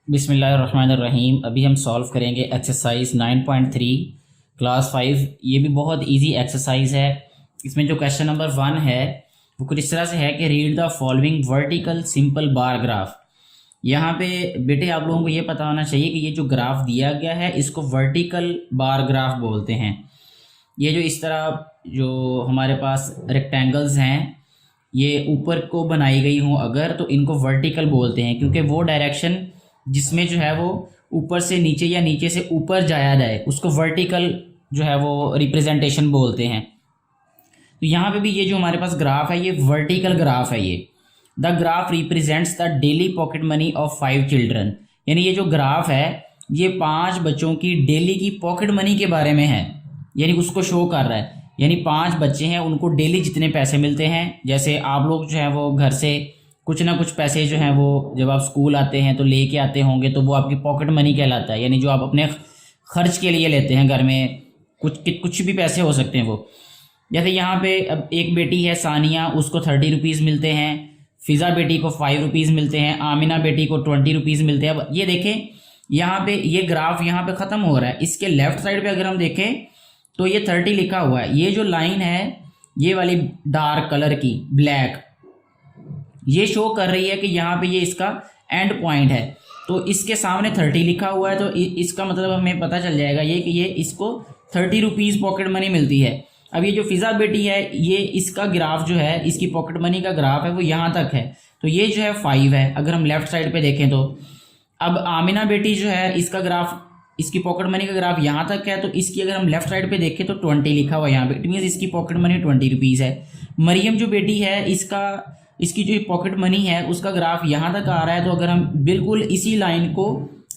बिस्मिल्लाहिर्रहमानिर्रहीम। अभी हम सॉल्व करेंगे एक्सरसाइज 9.3 क्लास 5। ये भी बहुत इजी एक्सरसाइज है। इसमें जो क्वेश्चन नंबर 1 है वो कुछ इस तरह से है कि read the following vertical simple bar graph. यहाँ पे बेटे आप लोगों को ये पता होना चाहिए कि ये जो ग्राफ दिया गया है इसको वर्टिकल बार ग्राफ बोलते हैं। ये जो इस तरह जो हमारे पास रेक्टेंगल्स हैं ये ऊपर को बनाई गई हों अगर, तो इनको वर्टिकल बोलते हैं क्योंकि वो डायरेक्शन जिसमें जो है वो ऊपर से नीचे या नीचे से ऊपर जाया जाए उसको वर्टिकल जो है वो रिप्रेजेंटेशन बोलते हैं। तो यहाँ पे भी ये जो हमारे पास ग्राफ है ये वर्टिकल ग्राफ है। ये the graph represents the daily pocket money of 5 children, यानी ये जो ग्राफ है ये 5 बच्चों की डेली की पॉकेट मनी के बारे में है, यानी उसको शो कर रहा है। यानी 5 बच्चे हैं उनको डेली जितने पैसे मिलते हैं, जैसे आप लोग जो है वो घर से कुछ ना कुछ पैसे जो हैं वो जब आप स्कूल आते हैं तो लेके आते होंगे, तो वो आपकी पॉकेट मनी कहलाता है। यानी जो आप अपने खर्च के लिए लेते हैं घर में, कुछ भी पैसे हो सकते हैं वो। जैसे यहाँ पे अब एक बेटी है सानिया, उसको 30 रुपीज़ मिलते हैं। फ़िज़ा बेटी को 5 रुपीज़ मिलते हैं। आमिना बेटी को 20 रुपीज़ मिलते हैं। अब ये देखें यहाँ पे ये ग्राफ यहाँ पे ख़त्म हो रहा है। इसके लेफ़्ट साइड पे अगर हम देखें तो ये 30 लिखा हुआ है। ये जो लाइन है ये वाली डार्क कलर की ब्लैक, ये शो कर रही है कि यहाँ पे ये इसका एंड पॉइंट है। तो इसके सामने 30 लिखा हुआ है, तो इसका मतलब हमें पता चल जाएगा ये कि ये इसको 30 रुपीज़ पॉकेट मनी मिलती है। अब ये जो फ़िज़ा बेटी है ये इसका ग्राफ जो है, इसकी पॉकेट मनी का ग्राफ है वो यहाँ तक है, तो ये जो है 5 है अगर हम लेफ़्ट साइड पे देखें तो। अब आमिना बेटी जो है इसका ग्राफ, इसकी पॉकेट मनी का ग्राफ यहाँ तक है, तो इसकी अगर हम लेफ़्ट साइड पे देखें तो 20 लिखा हुआ है यहाँ पे, इट मीन्स इसकी पॉकेट मनी 20 रुपीज़ है। मरियम जो बेटी है इसकी जो पॉकेट मनी है उसका ग्राफ यहाँ तक आ रहा है, तो अगर हम बिल्कुल इसी लाइन को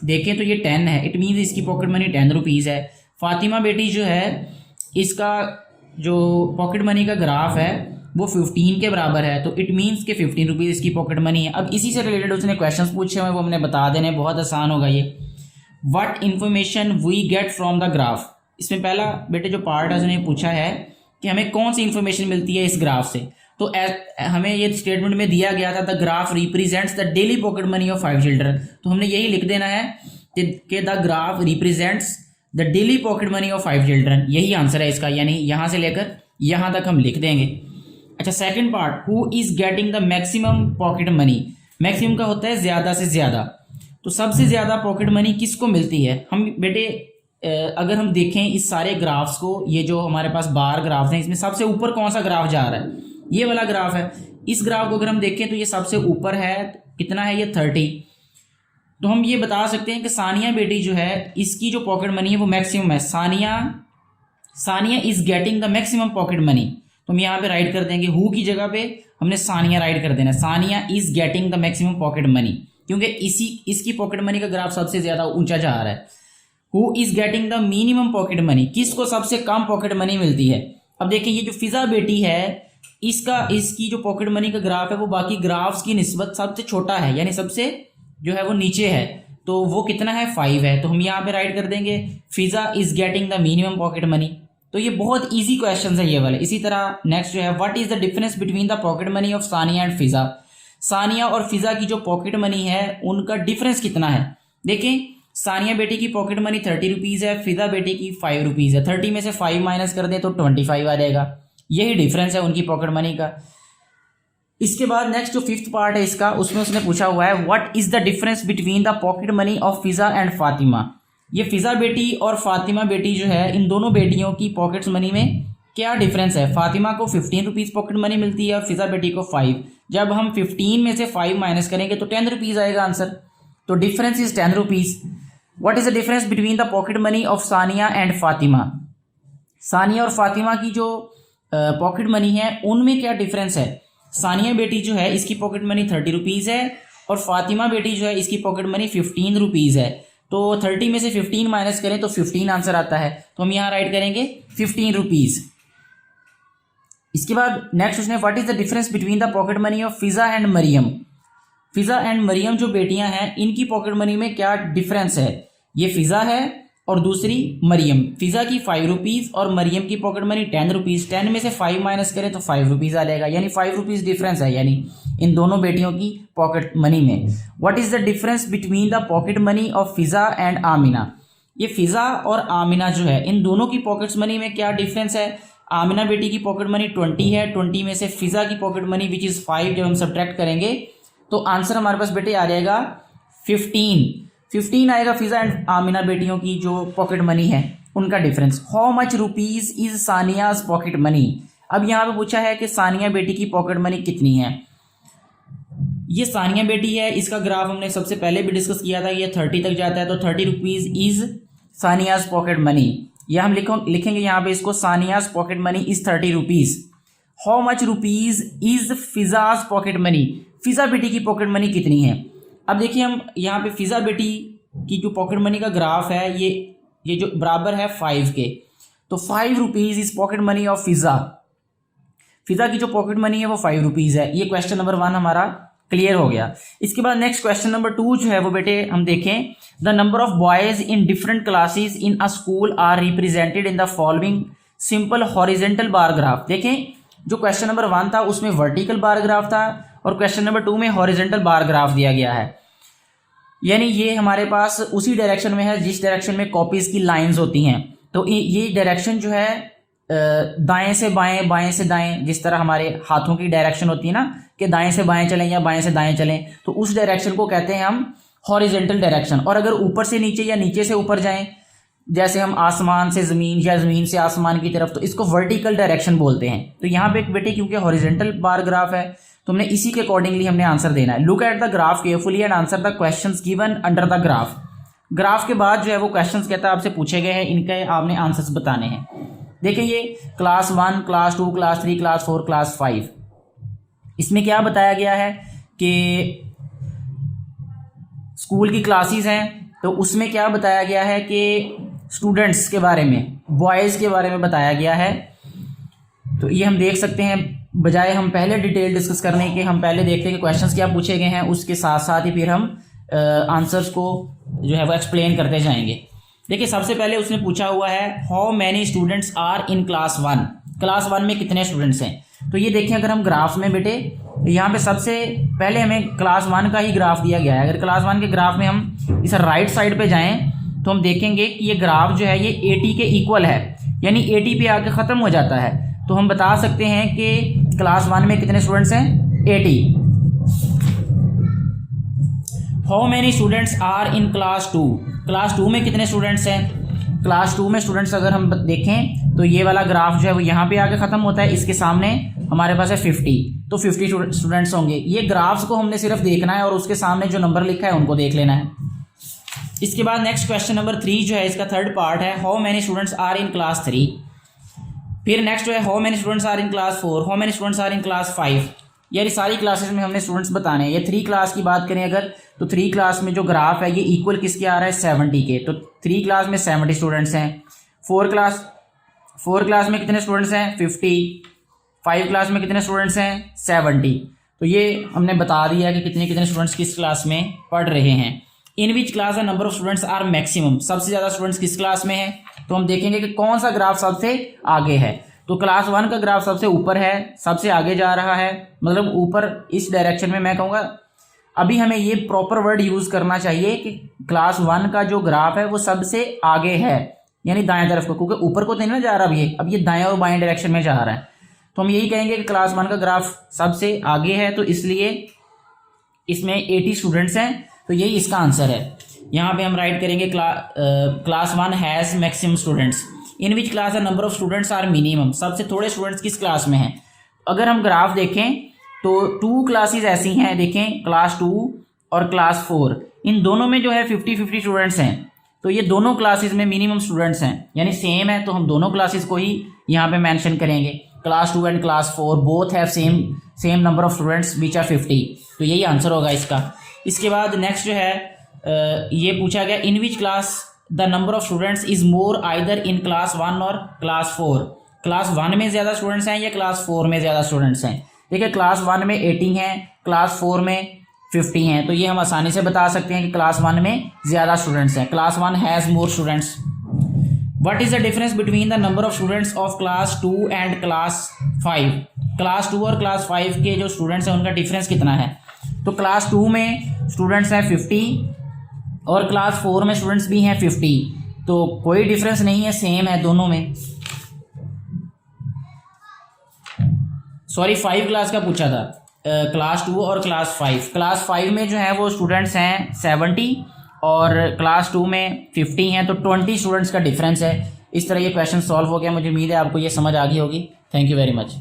देखें तो ये 10 है, इट मीन्स इसकी पॉकेट मनी 10 रुपीज़ है। फातिमा बेटी जो है इसका जो पॉकेट मनी का ग्राफ है वो 15 के बराबर है, तो इट मीन्स के 15 रुपीज़ इसकी पॉकेट मनी है। अब इसी से रिलेटेड उसने क्वेश्चंस पूछे हुए वो हमने बता देने, बहुत आसान होगा ये। What information we get from the graph. इसमें पहला बेटे जो पार्ट है उसने पूछा है कि हमें कौन सी इन्फॉर्मेशन मिलती है इस ग्राफ से। तो हमें ये स्टेटमेंट में दिया गया था the graph represents the daily pocket money of 5 children, तो हमने यही लिख देना है कि the graph represents the daily pocket money of 5 children, यही आंसर है इसका, यानी यहाँ से लेकर यहाँ तक हम लिख देंगे। अच्छा, second part, who is getting the maximum pocket money. Maximum का होता है ज़्यादा से ज़्यादा, तो सबसे ज़्यादा पॉकेट मनी किसको मिलती है। हम बेटे अगर हम देखें इस सारे ग्राफ्स को, ये जो हमारे पास बार ग्राफ्स हैं इसमें सबसे ऊपर कौन सा ग्राफ जा रहा है, ये वाला ग्राफ है। इस ग्राफ को अगर हम देखें तो ये सबसे ऊपर है, कितना है ये 30। तो हम ये बता सकते हैं कि सानिया बेटी जो है इसकी जो पॉकेट मनी है वो मैक्सिमम है। Sania is getting the maximum pocket money, तो हम यहाँ पे राइट कर देंगे, हु की जगह पे हमने सानिया राइट कर देना। Sania is getting the maximum pocket money, क्योंकि इसकी पॉकेट मनी का ग्राफ सबसे ज़्यादा ऊंचा जा रहा है। Who is getting the minimum pocket money, किसको सबसे कम पॉकेट मनी मिलती है। अब देखिए ये जो फ़िज़ा बेटी है इसकी जो पॉकेट मनी का ग्राफ है वो बाकी ग्राफ्स की निस्बत सबसे छोटा है, यानी सबसे जो है वो नीचे है, तो वो कितना है 5 है, तो हम यहाँ पे राइट कर देंगे Fiza is getting the minimum pocket money. तो ये बहुत इजी क्वेश्चन है ये वाले। इसी तरह नेक्स्ट जो है, what is the difference between the pocket money of Sania and Fiza. Sania और फ़िज़ा की जो पॉकेट मनी है उनका डिफरेंस कितना है। देखें सानिया बेटी की पॉकेट मनी 30 रुपीज़ है, फ़िज़ा बेटी की 5 रुपीज़ है। 30 में से 5 माइनस कर दें तो 25 आ जाएगा, यही डिफरेंस है उनकी पॉकेट मनी का। इसके बाद नेक्स्ट जो 5th पार्ट है इसका, उसमें उसने पूछा हुआ है what is the difference between the pocket money of Fiza and Fatima. ये फ़िज़ा बेटी और फातिमा बेटी जो है इन दोनों बेटियों की पॉकेट्स मनी में क्या डिफरेंस है। फातिमा को 15 रुपीज़ पॉकेट मनी मिलती है और फ़िज़ा बेटी को 5। जब हम 15 में से 5 माइनस करेंगे तो 10 रुपीज़ आएगा आंसर, तो difference is 10 rupees. What is the difference between the pocket money of Sania and Fatima. Sania और फातिमा की जो पॉकेट मनी है उनमें क्या डिफरेंस है। सानिया बेटी जो है इसकी पॉकेट मनी 30 रुपीज़ है और फातिमा बेटी जो है इसकी पॉकेट मनी 15 रुपीज़ है, तो 30 में से 15 माइनस करें तो 15 आंसर आता है, तो हम यहाँ राइट करेंगे 15 रुपीज़। इसके बाद नेक्स्ट क्वेश्चन है, what is the difference between the pocket money of Fiza and Mariam. Fiza and Mariam जो बेटियां हैं इनकी पॉकेट मनी में क्या डिफरेंस है। ये फ़िज़ा है और दूसरी मरियम। फ़िज़ा की 5 रुपीज़ और मरियम की पॉकेट मनी 10 रुपीज़। 10 में से 5 माइनस करें तो 5 रुपीज़ आ जाएगा, यानी 5 रुपीज़ डिफरेंस है यानी इन दोनों बेटियों की पॉकेट मनी में। What is the difference between the pocket money of Fiza and Amina. ये फ़िज़ा और आमिना जो है इन दोनों की पॉकेट मनी में क्या डिफरेंस है। आमिना बेटी की पॉकेट मनी 20 है, 20 में से फ़िज़ा की पॉकेट मनी विच इज़ 5 जब हम सब्ट्रैक्ट करेंगे तो आंसर हमारे पास बेटे आ जाएगा 15 आएगा। फ़िज़ा एंड आमिना बेटियों की जो पॉकेट मनी है उनका difference. How much rupees is Sania's pocket money. अब यहाँ पे पूछा है कि सानिया बेटी की पॉकेट मनी कितनी है। ये सानिया बेटी है, इसका ग्राफ हमने सबसे पहले भी डिस्कस किया था। ये 30 तक जाता है तो 30 rupees is Sania's pocket money. या हम लिखेंगे यहाँ पे इसको Sania's pocket money is 30 rupees. How much rupees is Fiza's pocket money. Fiza बेटी की पॉकेट मनी कितनी है। अब देखिए हम यहाँ पे फ़िज़ा बेटी की जो पॉकेट मनी का ग्राफ है ये जो बराबर है 5 के, तो 5 rupees is pocket money of Fiza. Fiza की जो पॉकेट मनी है वो 5 रुपीज़ है। ये क्वेश्चन नंबर 1 हमारा क्लियर हो गया। इसके बाद नेक्स्ट क्वेश्चन नंबर 2 जो है वो बेटे हम देखें। The number of boys in different classes in a school are represented in the following simple horizontal bar graph. देखें जो क्वेश्चन नंबर 1 था उसमें वर्टिकल बार ग्राफ था और क्वेश्चन नंबर 2 में हॉरिजेंटल बार ग्राफ दिया गया है, यानी ये हमारे पास उसी डायरेक्शन में है जिस डायरेक्शन में कॉपीज़ की लाइंस होती हैं। तो ये डायरेक्शन जो है दाएं से बाएं, बाएं से दाएं, जिस तरह हमारे हाथों की डायरेक्शन होती है ना कि दाएं से बाएं चलें या बाएं से दाएं चलें, तो उस डायरेक्शन को कहते हैं हम हॉरिजेंटल डायरेक्शन। और अगर ऊपर से नीचे या नीचे से ऊपर जाएं, जैसे हम आसमान से ज़मीन या ज़मीन से आसमान की तरफ, तो इसको वर्टिकल डायरेक्शन बोलते हैं। तो यहाँ पे एक बेटे क्योंकि हॉरिजेंटल बार ग्राफ है तो हमने इसी के अकॉर्डिंगली हमने आंसर देना है। Look at the graph carefully and answer the questions given under the graph. Graph के बाद जो है वो क्वेश्चंस कहता है आपसे पूछे गए हैं, इनके आपने आंसर्स बताने हैं। देखिए ये class 1, class 2, class 3, class 4, class 5, इसमें क्या बताया गया है कि स्कूल की क्लासेस हैं, तो उसमें क्या बताया गया है कि स्टूडेंट्स के बारे में, बॉयज़ के बारे में बताया गया है। तो ये हम देख सकते हैं, बजाय हम पहले डिटेल डिस्कस करने के हम पहले देखते हैं कि क्वेश्चंस क्या पूछे गए हैं, उसके साथ साथ ही फिर हम आंसर्स को जो है वो एक्सप्लेन करते जाएंगे। देखिए सबसे पहले उसने पूछा हुआ है how many students are in class 1। Class 1 में कितने स्टूडेंट्स हैं। तो ये देखें अगर हम ग्राफ में बेटे यहाँ पे सबसे पहले हमें क्लास 1 का ही ग्राफ दिया गया है। अगर क्लास 1 के ग्राफ में हम इस राइट साइड पे जाएं तो हम देखेंगे कि ये ग्राफ जो है ये 80 के इक्वल है, यानी 80 पे आके ख़त्म हो जाता है। तो हम बता सकते हैं कि क्लास 1 में कितने स्टूडेंट्स हैं, 80। How many students are in class 2। Class 2 में कितने स्टूडेंट्स हैं। क्लास 2 में स्टूडेंट्स अगर हम देखें तो ये वाला ग्राफ जो है वो यहाँ पे आके ख़त्म होता है, इसके सामने हमारे पास है 50, तो 50 स्टूडेंट्स होंगे। ये ग्राफ्स को हमने सिर्फ देखना है और उसके सामने जो नंबर लिखा है उनको देख लेना है। इसके बाद नेक्स्ट क्वेश्चन नंबर 3 जो है इसका थर्ड पार्ट है how many students are in class 3। फिर नेक्स्ट जो है how many students are in class 4, how many students are in class 5। यानी सारी क्लासेस में हमने स्टूडेंट्स बताने हैं। ये 3 क्लास की बात करें अगर, तो 3 क्लास में जो ग्राफ है ये इक्वल किसके आ रहा है, 70 के। तो 3 क्लास में 70 स्टूडेंट्स हैं। 4 क्लास में कितने स्टूडेंट्स हैं, 50। 5 क्लास में कितने स्टूडेंट्स हैं, 70। तो ये हमने बता दिया कि कितने कितने स्टूडेंट्स किस क्लास में पढ़ रहे हैं। In which class the number of students are maximum. सबसे ज़्यादा स्टूडेंट्स किस क्लास में है, तो हम देखेंगे कि कौन सा ग्राफ सबसे आगे है। तो क्लास 1 का ग्राफ सबसे ऊपर है, सबसे आगे जा रहा है, मतलब ऊपर इस डायरेक्शन में। मैं कहूँगा अभी हमें ये प्रॉपर वर्ड यूज़ करना चाहिए कि क्लास 1 का जो ग्राफ है वो सबसे आगे है, यानी दाएं तरफ को, क्योंकि ऊपर को तो नहीं जा रहा अब ये दाएं और बाएं डायरेक्शन में जा रहा है। तो हम यही कहेंगे कि क्लास 1 का ग्राफ सबसे आगे है, तो इसलिए इसमें 80 स्टूडेंट्स हैं। तो यही इसका आंसर है। यहाँ पे हम राइट करेंगे class 1 has maximum students. In which class the number of students are minimum. सबसे थोड़े स्टूडेंट्स किस क्लास में हैं। अगर हम ग्राफ देखें तो 2 क्लासेस ऐसी हैं, देखें क्लास 2 और क्लास 4, इन दोनों में जो है 50-50 स्टूडेंट्स हैं। तो ये दोनों क्लासेस में मिनिमम स्टूडेंट्स हैं, यानी सेम है, तो हम दोनों क्लासेस को ही यहाँ पे मेंशन करेंगे। Class 2 and class 4 both have same number of students which are 50। तो यही आंसर होगा इसका। इसके बाद नेक्स्ट जो है ये पूछा गया in which class the number of students is more either in class 1 और क्लास 4। क्लास 1 में ज़्यादा स्टूडेंट्स हैं या क्लास 4 में ज़्यादा स्टूडेंट्स हैं। देखिए क्लास 1 में 80 हैं, क्लास 4 में 50 हैं। तो ये हम आसानी से बता सकते हैं कि क्लास 1 में ज़्यादा स्टूडेंट्स हैं। Class 1 has more students. What is the difference between the number of students of class 2 and class 5। Class 2 और क्लास 5 के जो स्टूडेंट्स हैं उनका डिफरेंस कितना है। तो क्लास 2 में स्टूडेंट्स हैं 50 और क्लास 4 में स्टूडेंट्स भी हैं 50, तो कोई डिफरेंस नहीं है, सेम है दोनों में। सॉरी 5 क्लास का पूछा था, क्लास 2 और क्लास 5। क्लास 5 में जो है वो स्टूडेंट्स हैं 70 और क्लास 2 में 50 हैं, तो 20 स्टूडेंट्स का डिफरेंस है। इस तरह ये क्वेश्चन सॉल्व हो गया। मुझे उम्मीद है आपको ये समझ आ गई होगी। Thank you very much.